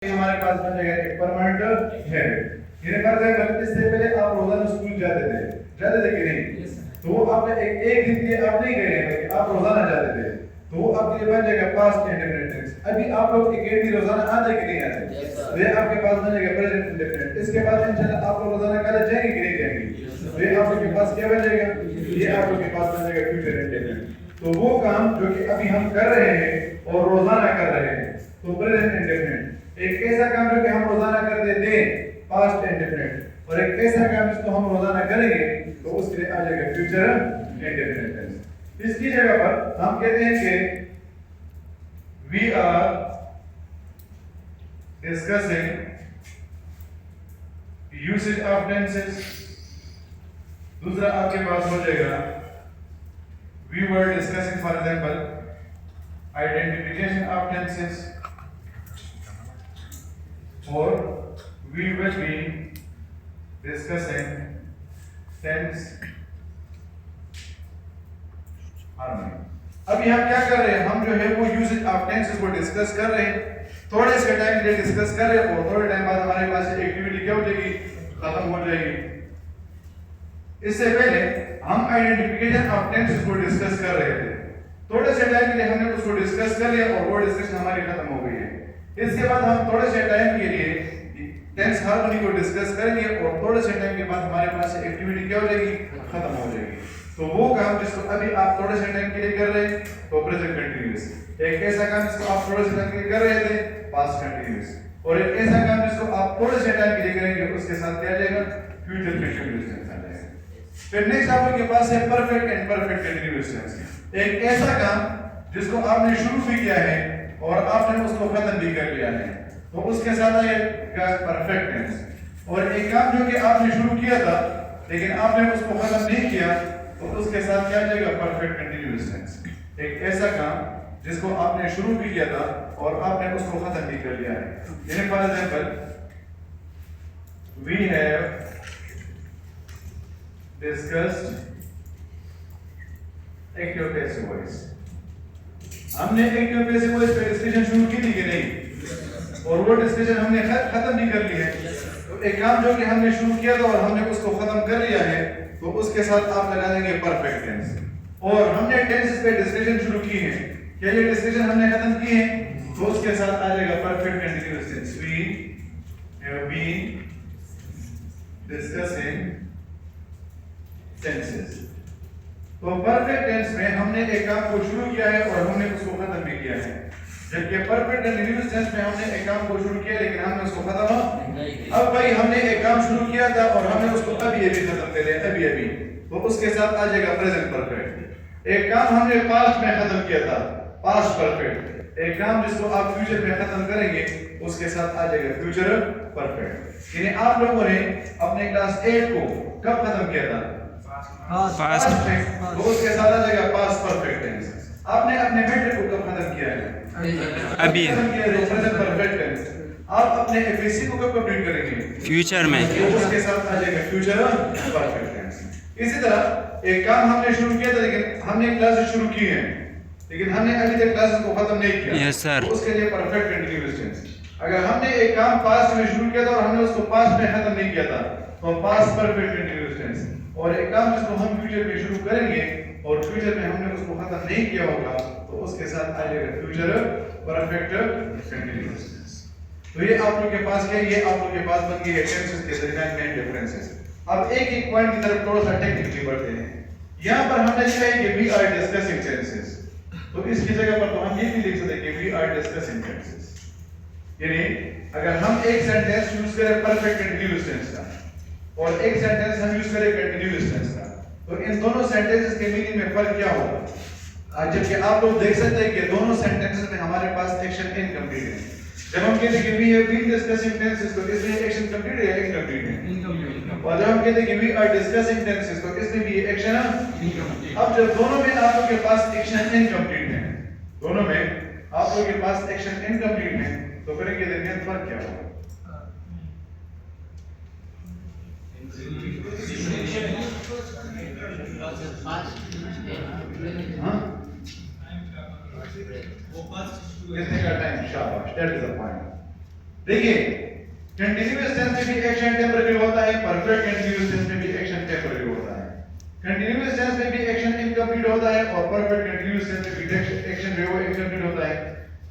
हमारे पास बन जाएगा एक परमानेंट हैबिट। ये फॉर एग्जांपल इससे पहले आप रोजाना स्कूल जाते थे कि नहीं? तो आपने एक दिन के लिए आप नहीं गए हैं, आप रोजाना जाते थे, तो वो आपके लिए बन जाएगा पास्ट इंडेफिनिट टेंस। अभी आप लोग एकेडमी रोजाना आते कि नहीं आते? तो ये आपके पास बन जाएगा प्रेजेंट इंडेफिनिट। इसके बाद इंशाल्लाह आप लोग रोजाना कॉलेज जाएंगे कि नहीं जाएंगे? तो ये आप लोग के पास क्या बन जाएगा? ये आप लोग के पास बन जाएगा फ्यूचर इंडेफिनिट। तो वो काम जो कि अभी हम कर रहे हैं और रोजाना कर रहे हैं, तो प्रेजेंट इंडेफिनिट। एक ऐसा काम जो कि हम रोजाना करते थे, पास्ट इंडेफिनिट, और एक ऐसा काम जिसको हम रोजाना करेंगे तो उसके लिए आ जाएगा फ्यूचर इंडेफिनिट टेंस। इसकी जगह पर हम कहते हैं कि we are discussing usage of tenses. दूसरा आपके पास हो जाएगा we were discussing for example identification of tenses, or we will be discussing tense harmony। अभी हम क्या कर रहे हैं? हम जो है वो यूसेज ऑफ टेंसेस को डिस्कस कर रहे हैं, थोड़े से टाइम के लिए डिस्कस कर रहे हैं, और थोड़े टाइम बाद हमारे पास एक्टिविटी क्या हो जाएगी? खत्म हो जाएगी। इससे पहले हम आइडेंटिफिकेशन ऑफ टेंसेस को डिस्कस कर रहे थे, थोड़े से टाइम के लिए हमने उसको डिस्कस कर लिया और वो डिस्कशन हमारी खत्म हो गई है। इसके बाद हम थोड़े से टाइम के लिए टेंस हार्मनी को डिस्कस करेंगे, और थोड़े से टाइम के बाद हमारे पास एक्टिविटी क्या हो जाएगी? खत्म हो जाएगी। तो वो काम जिसको अभी आप थोड़े से टाइम के लिए कर रहे हैं तो प्रेजेंट कंटीन्यूअस, एक ऐसा काम जिसको आप थोड़े से टाइम के लिए कर रहे थे पास्ट कंटीन्यूअस, और एक ऐसा काम जिसको आप थोड़े से टाइम के लिए करेंगे उसके साथ क्या आ जाएगा? फ्यूचर कंटीन्यूअस टेंस आ जाएगा। फिर नेक्स्ट आप लोगों के पास है perfect and perfect continuous tense. एक ऐसा काम जिसको आपने शुरू भी किया है और आपने उसको खत्म भी कर लिया है, तो उसके साथ आएगा परफेक्ट टेंस। और एक काम जो कि आपने शुरू किया था लेकिन आपने उसको खत्म नहीं किया, तो उसके साथ क्या आ जाएगा? Perfect continuous tense. एक ऐसा काम जिसको आपने शुरू भी किया था और आपने उसको खत्म भी कर लिया है। यानी for example we have discussed active passive voice. हमने एक्टिव पैसिव वॉइस पे डिस्कशन शुरू की थी कि नहीं? और वो डिस्कशन हमने खत्म भी कर ली है। तो एक काम जो कि हमने शुरू किया था और हमने उसको खत्म कर लिया है, तो उसके साथ आप लगा देंगे परफेक्ट टेंस। और हमने टेंसेस पे डिस्कशन शुरू की है, क्या ये डिस्कशन हमने खत्म की है? तो उसके साथ आ जाएगा perfect continuous tense. We have been discussing tenses. तो परफेक्ट टेंस में हमने एक काम को शुरू किया है और हमने उसको खत्म भी किया है, जबकि परफेक्ट कंटीन्यूअस टेंस में हमने एक काम को शुरू किया लेकिन हमने उसको खत्म नहीं। अब भाई हमने एक काम शुरू किया था और हमने उसको अभी खत्म कर लिया, अभी, तो उसके साथ आ जाएगा प्रेजेंट परफेक्ट। एक काम हमने पास्ट में खत्म किया था, पास्ट परफेक्ट। एक काम जिसको आप फ्यूचर में खत्म करेंगे उसके साथ आ जाएगा फ्यूचर परफेक्ट। यानी आप लोगों ने अपने क्लास 8 को कब खत्म किया था? पास्ट में, तो उसके साथ आ जाएगा पास्ट परफेक्ट टेंस। आपने अपने मैट्रिक को कब खत्म किया है? अभी खत्म किया है, प्रेजेंट परफेक्ट टेंस। आप अपने एफएससी को कब कंप्लीट करेंगे? फ्यूचर में, तो उसके साथ आ जाएगा फ्यूचर परफेक्ट टेंस। इसी तरह एक काम हमने शुरू किया था लेकिन हमने क्लासेस शुरू की हैं लेकिन हमने अभी तक क्लासेस को खत्म नहीं किया। Yes sir. तो उसके लिए परफेक्ट कंटीन्यूअस टेंस। अगर हमने एक काम पास्ट में शुरू किया था और हमने उसको पास्ट में खत्म नहीं किया था, तो पास्ट परफेक्ट कंटीन्यूअस टेंस। और एक काम जिसको हम फ्यूचर में शुरू करेंगे और फ्यूचर में हमने उसको खत्म नहीं किया होगा, तो उसके साथ आ जाएगा फ्यूचर परफेक्ट कंटीन्यूअस टेंस। तो ये आप लोग के पास क्या है? ये आप लोग के पास बन गई है टेंसेस के दरमियान मेन डिफरेंसेस। अब एक एक पॉइंट की तरफ थोड़ा सा टेक्निकली बढ़ते हैं। यहाँ पर हमने लिखा है कि वी आर डिस्कसिंग टेंसेस, तो इसकी जगह पर तो हम ये भी लिख सकते हैं कि वी आर डिस्कसिंग टेंसेस। यानी अगर हम एक सेंटेंस यूज करें परफेक्ट कंटीन्यूअस टेंस का और एक सेंटेंस हम यूज करें कंटीन्यूअस टेंस का, तो इन दोनों सेंटेंसेस के मीनिंग में फर्क क्या होगा? जबकि आप लोग देख सकते हैं कि दोनों सेंटेंसेस में हमारे पास एक्शन इनकम्प्लीट है। जब हम कहते हैं कि we have been discussing tenses, तो इसमें एक्शन कंप्लीट है या इनकम्प्लीट है? इनकम्प्लीट। और जब हम कहते हैं कि वी आर डिस्कसिंग टेंसेस, तो इसमें भी एक्शन इनकम्प्लीट। अब जब दोनों में आप लोगों के पास एक्शन इनकम्प्लीट है, दोनों में आप लोगों के पास एक्शन इनकम्प्लीट है, तो फिर इनके दरमियान फर्क क्या होगा? कितने का टाइम? शाबाश, दैट इज द पॉइंट। देखिए कंटिन्यूअस टेंस में भी एक्शन टेम्पररी होता है, परफेक्ट कंटिन्यूअस टेंस में भी एक्शन टेम्पररी होता है। कंटिन्यूअस टेंस में भी एक्शन इनकम्प्लीट होता है और परफेक्ट कंटिन्यूअस टेंस में भी एक्शन जो है इनकम्प्लीट होता है।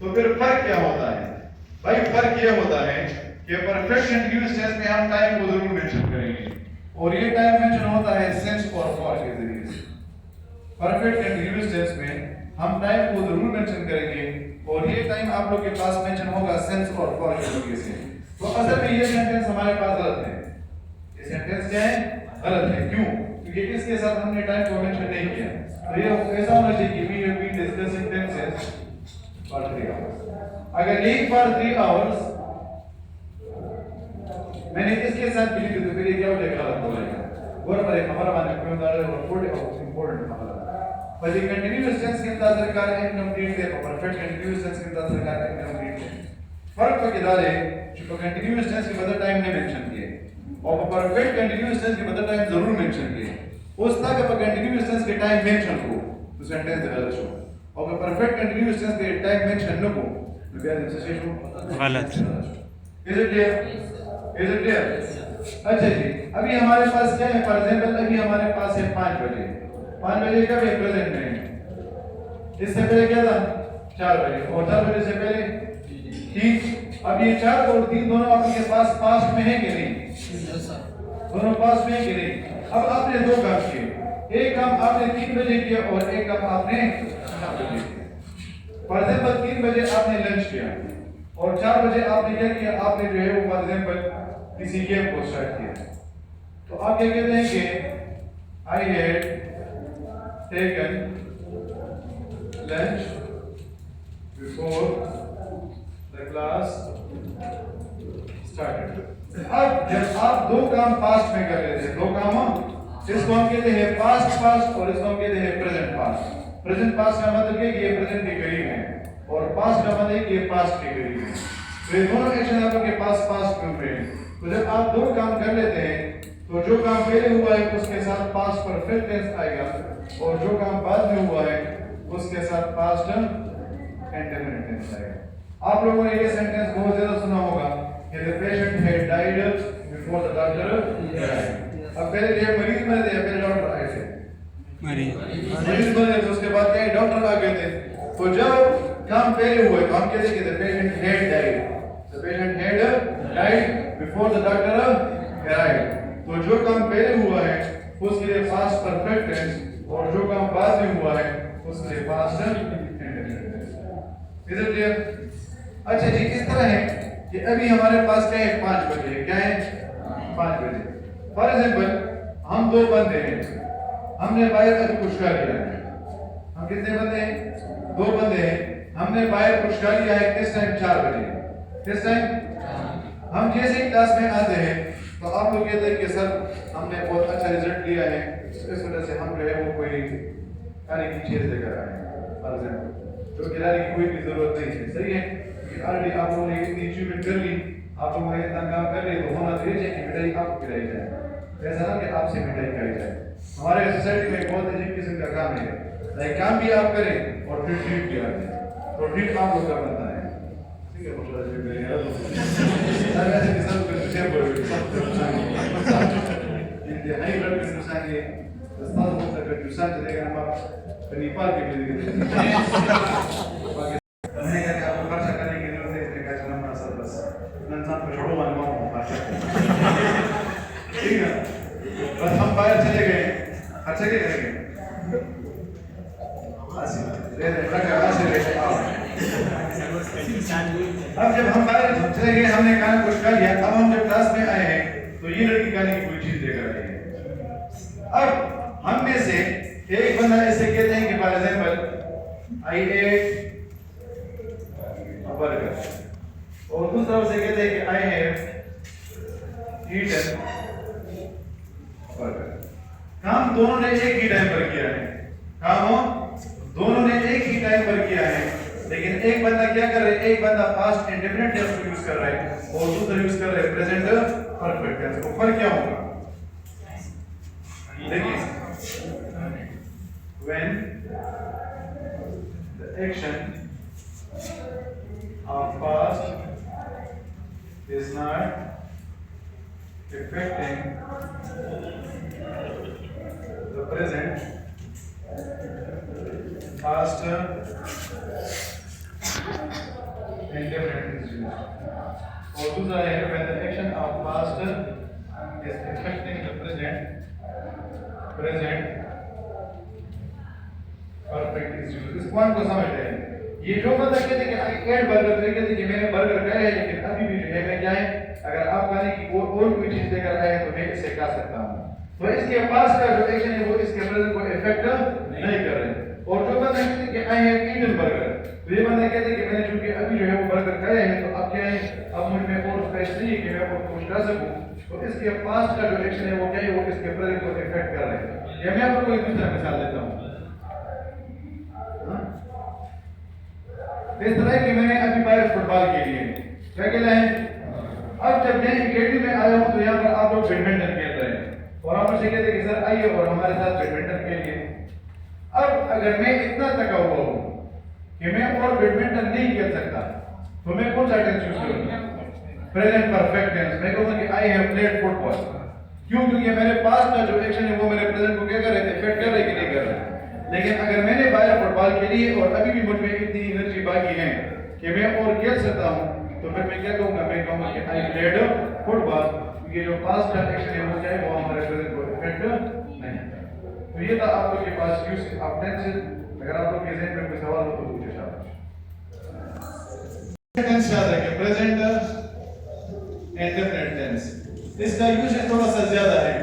तो फिर फर्क क्या होता है भाई? फर्क ये होता है कि परफेक्ट कंटिन्यूअस टेंस में हम टाइम को जरूर मेंशन करेंगे और ये टाइम मेंशन होता है सिंस और फॉर के जरिए से। परफेक्ट कंटिन्यूअस टेंस में हम टाइम को जरूर मेंशन करेंगे और ये टाइम आप लोग के पास मेंशन होगा सिंस और फॉर के जरिए से। तो असल में ये सेंटेंस हमारे पास गलत है। ये सेंटेंस क्या है? गलत है। क्यों? क्योंकि इसके साथ हमने टाइम को मेंशन नहीं किया। तो ये ऐसा होना चाहिए कि we have been discussing tenses for 3 hours. अगर एक फॉर 3 आवर्स मैंने इसके साथ भी लिखी तो फिर ये क्या हो जाएगा? गलत हो जाएगा। और पर हमारा माने क्यों दार है और इंपॉर्टेंट हमारा पर ये कंटिन्यूअस टेंस के अंदर सरकार इनकम्प्लीट है, परफेक्ट कंटिन्यूअस टेंस के अंदर सरकार इनकम्प्लीट है। फर्क तो किधर है? जो कंटिन्यूअस टेंस के बदले टाइम ने मेंशन किए और परफेक्ट कंटिन्यूअस टेंस के बदले टाइम जरूर मेंशन किए। उस तक पर कंटिन्यूअस टेंस के टाइम मेंशन हो तो सेंटेंस गलत हो और परफेक्ट कंटिन्यूअस टेंस के टाइम मेंशन न हो तो क्या सेंटेंस हो? गलत। Is it clear? Is it clear? अच्छा जी, अभी हमारे पास क्या है? फॉर एग्जांपल अभी हमारे पास है 5 बजे। 5 बजे कब है? प्रेजेंट में। इससे पहले क्या था? 4 बजे और 4 बजे से पहले 3। अब ये 4 और 3 दोनों आपके पास पास्ट में है कि नहीं? दोनों पास में है कि नहीं? अब आपने दो काम किए। एक काम आपने 3 बजे किया और एक काम आपने 4 बजे किया। फॉर एग्जांपल 3 बजे आपने लंच किया और 4 बजे आपने क्या किया? आपने जो है वो फॉर एग्जांपल किसी गेम को स्टार्ट किया। तो आप क्या कहते हैं कि I had taken lunch before the class started. अब जब आप दो काम पास्ट में कर रहे थे, दो काम इसको हम कहते हैं पास्ट पास्ट और इसको हम कहते हैं प्रेजेंट पास्ट। प्रेजेंट पास्ट का मतलब है कि ये प्रेजेंट के करीब है और पास्ट का मतलब है कि ये पास्ट के करीब है। तो ये दोनों एक्शन आपके पास पास्ट में हुए हैं। तो जब आप दो काम कर लेते हैं तो जो काम पहले हुआ है उसके साथ पास्ट परफेक्ट टेंस आएगा और जो काम बाद में हुआ है उसके साथ पास्ट इंडेफिनिट टेंस आएगा। आप लोगों ने ये सेंटेंस बहुत ज्यादा सुना होगा कि the patient had died before the doctor arrived. अब पहले ये मरीज मरे थे, पहले डॉक्टर आए थे। मरीज मरे थे उसके बाद क्या डॉक्टर आ गए थे। तो जब काम पहले हुए तो हम कहते हैं कि the patient had died. The patient had died before the doctor arrived. तो जो काम पहले हुआ है उसके लिए पास्ट परफेक्ट टेंस और जो काम बाद में हुआ है उसके लिए past indefinite tense. Is it clear? अच्छा जी, इस तरह है कि अभी हमारे पास क्या है? 5 बजे। क्या है? 5 बजे। फॉर एग्जांपल हम दो बंदे हैं, हमने बाहर अभी कुछ कर लिया है। हम कितने बंदे हैं? 2 बंदे हैं। हमने बाहर कुछ कर लिया है किस टाइम? 4 बजे। किस टाइम? हम जैसे ही क्लास में आते हैं तो आप लोग कहते हैं कि सर हमने बहुत अच्छा रिजल्ट लिया है, इस वजह से हम जो है वो कोई खाने की चीज लेकर आए हैं। फॉर एग्जांपल जो खिलाने की कोई भी जरूरत नहीं है। सही है कि ऑलरेडी आप लोगों ने इतनी अचीवमेंट कर ली, आप लोगों ने इतना काम कर लिया तो होना चाहिए कि मिठाई आपको खिलाई जाए, ऐसा ना कि आपसे मिठाई खाई जाए। हमारे सोसाइटी में बहुत अजीब किस्म का काम है, लाइक काम भी आप करें और फिर ट्रीट भी आप दें। तो ट्रीट आप लोग का बनता है। ठीक है, बहुत अच्छा ट्रीट करेंगे ऐसे किस्म के सिस्टम पर ये हाई ब्लड प्रेशर सांगे दस्तार होता है कि सांग देगा हम नेपाल के लिए हमने कहा आपको खर्चा करने की जरूरत है, इसने कहा चलो हमारा सर बस इंसान को छोड़ो मान मारो ठीक है। बस हम बाहर चले गए, अच्छा क्या करेंगे? अब जब हम बाहर चले गए, हमने खाना कुछ कर लिया, अब हम जब क्लास में आए हैं तो ये लड़की खाने की कोई चीज लेकर आई है। अब हम में से एक बंदा ऐसे कहते हैं कि for example I ate a burger और दूसरा उसे कहते हैं कि I have eaten a burger. काम दोनों ने एक ही टाइम पर किया है, काम दोनों ने एक ही टाइम पर किया है, लेकिन एक बंदा क्या कर रहा है? एक बंदा पास्ट इंडेफिनिट टेंस को यूज कर रहा है और दूसरा यूज कर रहा है प्रेजेंट परफेक्ट टेंस को। फर्क क्या होगा? देखिए, when the action of past is not affecting the present, past, indefinite is used. और दूसरा है when the action of past is affecting the present perfect is used. इस पॉइंट को समझते हैं। ये जो बंदा कहते हैं कि आई एट बर्गर तो कहते हैं कि मैंने बर्गर खाया है लेकिन अभी भी जो है मैं क्या है अगर आप खाने की और कोई चीज लेकर आए तो मैं इसे खा सकता हूँ। तो इसके पास का जो एक्शन है वो इसके प्रेजेंट को इफेक्ट नहीं कर रहे। और जो बंदा कहते हैं कि आई हैव ईटन बर्गर तो ये बंदा कहते हैं कि मैंने चूंकि अभी जो है वो बर्गर खाया है तो अब क्या है अब मुझ में और स्पेस नहीं है कि मैं और कुछ खा सकूं। तो इसके पास का जो एक्शन है वो क्या है वो इसके प्रेजेंट को इफेक्ट कर रहे हैं। या मैं आपको कोई दूसरा मिसाल देता हूँ। इस तरह कि मैंने अभी बाहर फुटबॉल के लिए क्या खेला है। अब जब मैं एकेडमी में आया हूँ तो यहाँ पर आप लोग बैडमिंटन खेल रहे हैं और आप मुझे कहते हैं कि सर आइए और हमारे साथ बैडमिंटन खेलिए। अब अगर मैं इतना थका हुआ हूँ कि मैं और बैडमिंटन नहीं खेल सकता तो मैं कौन सा टेंस यूज करूंगा? Present perfect tense. मैं कहूंगा कि आई हैव प्लेड फुटबॉल। क्यों? क्योंकि मेरे पास का जो एक्शन है वो मेरे प्रेजेंट को क्या कर रहे हैं इफेक्ट कर रहे हैं कि नहीं कर रहे। लेकिन अगर मैंने बाहर फुटबॉल खेली है और अभी भी मुझ में इतनी एनर्जी बाकी है कि मैं और खेल सकता हूँ तो फिर मैं क्या कहूंगा? मैं कहूंगा कि आई प्लेड फुटबॉल। ये जो पास्ट का एक्शन है वो क्या है वो हमारे प्रेजेंट को इफेक्ट नहीं करता। तो ये था आप लोग के पास यूज ऑफ टेंसेस। अगर आप लोग के ज़हन में कोई सवाल हो तो पूछे शाबाश। टेंस याद रखें प्रेजेंट इंडेफिनिट टेंस। इसका यूजेज थोड़ा सा ज्यादा है।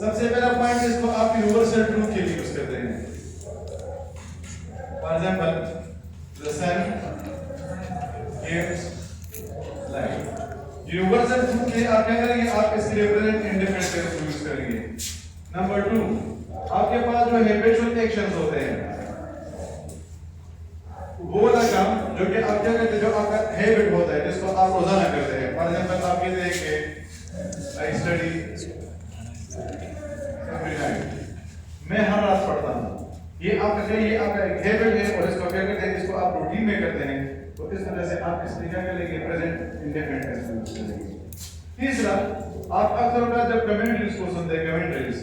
सबसे पहला पॉइंट इसको आप यूनिवर्सल ट्रूथ के लिए यूज करते हैं। For example the sun gives light. Universal truth के लिए आप क्या करेंगे? आप इसके लिए प्रेजेंट इंडेफिनिट टेंस यूज करेंगे। नंबर 2 आपके पास जो हैबिचुअल एक्शंस होते हैं वो वाला काम जो कि आप क्या करते हैं जो आपका हैबिट होता है जिसको आप रोजाना करते हैं। फॉर एग्जांपल आप कहते हैं कि आई स्टडी एवरी नाइट। मैं हर रात पढ़ता हूँ। ये आपका ये आपका एक हैबिट है और इसको क्या करते हैं इसको आप रूटीन में करते हैं। तो इस वजह से आप इसमें क्या करेंगे? प्रेजेंट इंडेफिनिट टेंस यूज करेंगे। तीसरा आप अक्सर जब कमेंट्रीज को सुनते हैं commentaries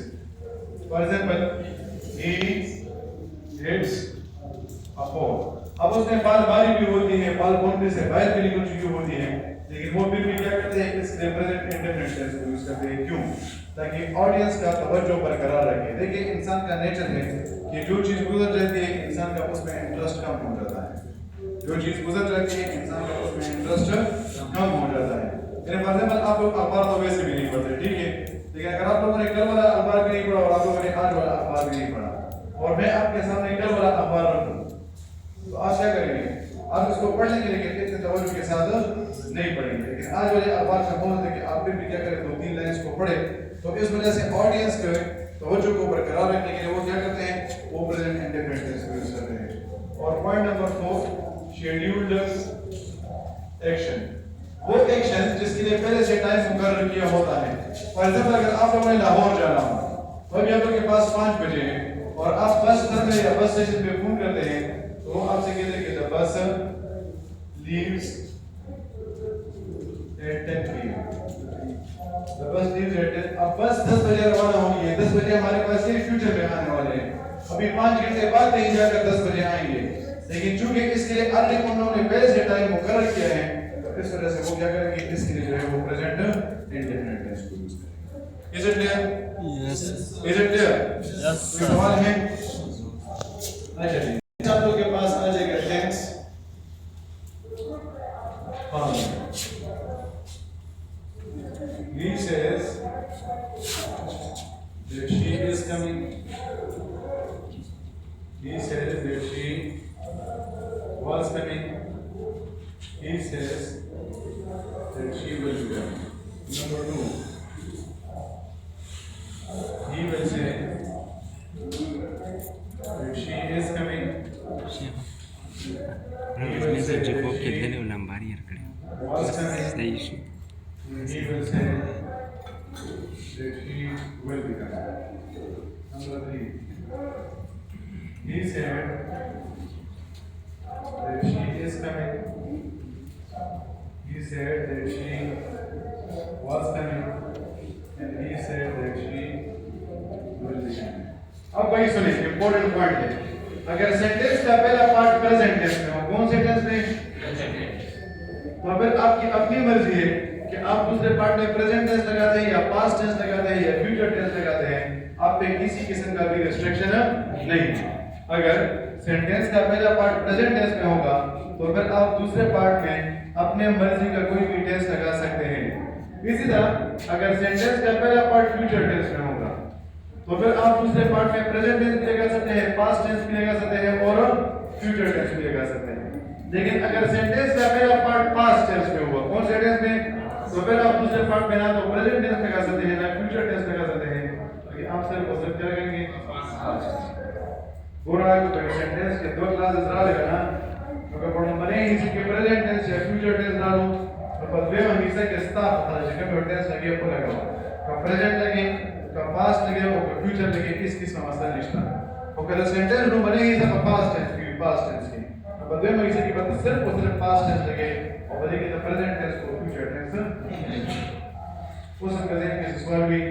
for example he hits a ball. अब उसमें बाल बारी भी होती है बाल बाउंड्री से बाहर भी निकल चुकी होती है लेकिन वो फिर भी क्या करते हैं इसके प्रेजेंट इंडेफिनिट टेंस को यूज करते हैं। क्यों? ताकि ऑडियंस का तवज्जो बरकरार रखे। देखिए इंसान का नेचर है कि जो चीज गुजर जाती है इंसान का उसमें इंटरेस्ट कम हो जाता है। जो चीज गुजर जाती है इंसान का उसमें इंटरेस्ट कम हो जाता है। फॉर एग्जांपल आप लोग अखबार तो वैसे भी नहीं पढ़ते ठीक है लेकिन अगर आप लोगों ने कल वाला अखबार भी नहीं पढ़ा और आप लोगों ने आज वाला अखबार भी नहीं पढ़ा और मैं आपके सामने कल वाला अखबार रखूं तो आज क्या करेंगे? आप इसको पढ़ लेंगे लेकिन इतने तवज्जो के साथ नहीं पढ़ेंगे। लेकिन आज वाले अखबार में बोल दें कि आप फिर भी क्या करें 2-3 लाइंस को पढ़े तो इस वजह से ऑडियंस के तवज्जो को बरकरार रखने के लिए वो क्या करते हैं वो प्रेजेंट इंडेफिनिट टेंस को यूज करते हैं। और पॉइंट नंबर 4 शेड्यूल्ड एक्शन। वो एक्शन जिसके लिए पहले से टाइम मुकर्रर किया होता है। फॉर एग्जांपल अगर आप लोगों ने लाहौर जाना हो तो अभी आप लोगों के पास 5 बजे है और आप बस में या बस स्टेशन पे फोन करते हैं तो आपसे कहते हैं कि the bus leaves eight 10 PM। The bus leaves eight 10। अब बस 10 बजे रवाना होगी। 10 बजे हमारे पास ये फ्यूचर में आने वाले हैं। अभी 5 घंटे बाद कहीं जाकर 10 बजे आएंगे लेकिन चूंकि इसके लिए अर्ली उन्होंने पहले से टाइम मुकर्रर किया है तो इस वजह से वो क्या करेंगे इसके लिए जो है वो प्रेजेंट इंडेफिनिट टेंस को यूज करेंगे। Is it clear? Yes. Is it clear? Yes, कोई सवाल है? अच्छा जी आप लोगों के पास आ जाएगा टेंस। हाँ he says that she is coming. He says that she was coming. He says that she will be coming. Number 2 he will say that she is coming. Jikob kedele ulambari yarkade. Was coming. Stage. He will say that he will be coming. Number 3 he said that she is coming. He He said that she was coming and he said that she will be coming. अब वही सुनिए important point है अगर sentence का पहला part present tense में हो कौन से टेंस में तो फिर आपकी अपनी मर्जी है कि आप दूसरे पार्ट में प्रेजेंट टेंस लगाते हैं या पास्ट टेंस लगाते हैं या फ्यूचर टेंस लगाते हैं आप पे किसी किस्म का भी रिस्ट्रिक्शन नहीं है अगर सेंटेंस का पहला पार्ट प्रेजेंट टेंस में होगा तो फिर आप दूसरे पार्ट में अपने मर्जी का कोई भी टेंस लगा सकते हैं इसी तरह अगर सेंटेंस का पहला पार्ट फ्यूचर टेंस में होगा तो फिर आप दूसरे पार्ट में प्रेजेंट टेंस भी लगा सकते हैं पास्ट टेंस भी लगा सकते हैं और फ्यूचर टेंस भी लगा सकते हैं लेकिन अगर सेंटेंस का पहला पार्ट पास्ट टेंस में हुआ कौन से टेंस में तो फिर आप दूसरे पार्ट में ना तो प्रेजेंट टेंस लगा सकते हैं ना फ्यूचर टेंस लगा सकते हैं क्योंकि आप सिर्फ और सिर्फ क्या लगाएंगे पूरा को सेंटेंस के दो क्लासेस डालेगा ना तो अगर पढ़ो मने इसी के प्रेजेंट टेंस या फ्यूचर टेंस डालो तो पर वे हम इसे के स्टाफ पता है कि टेंस लगे ऊपर लगाओ का प्रेजेंट लगे का पास्ट लगे और फ्यूचर लगे किस किस में मसला निष्ठा और कल सेंटेंस नो मने इसे का पास्ट टेंस की पास्ट टेंस की पर वे हम इसे की बात सिर्फ और सिर्फ पास्ट टेंस लगे और बल्कि प्रेजेंट टेंस को फ्यूचर टेंस उस कज़न के सवाल भी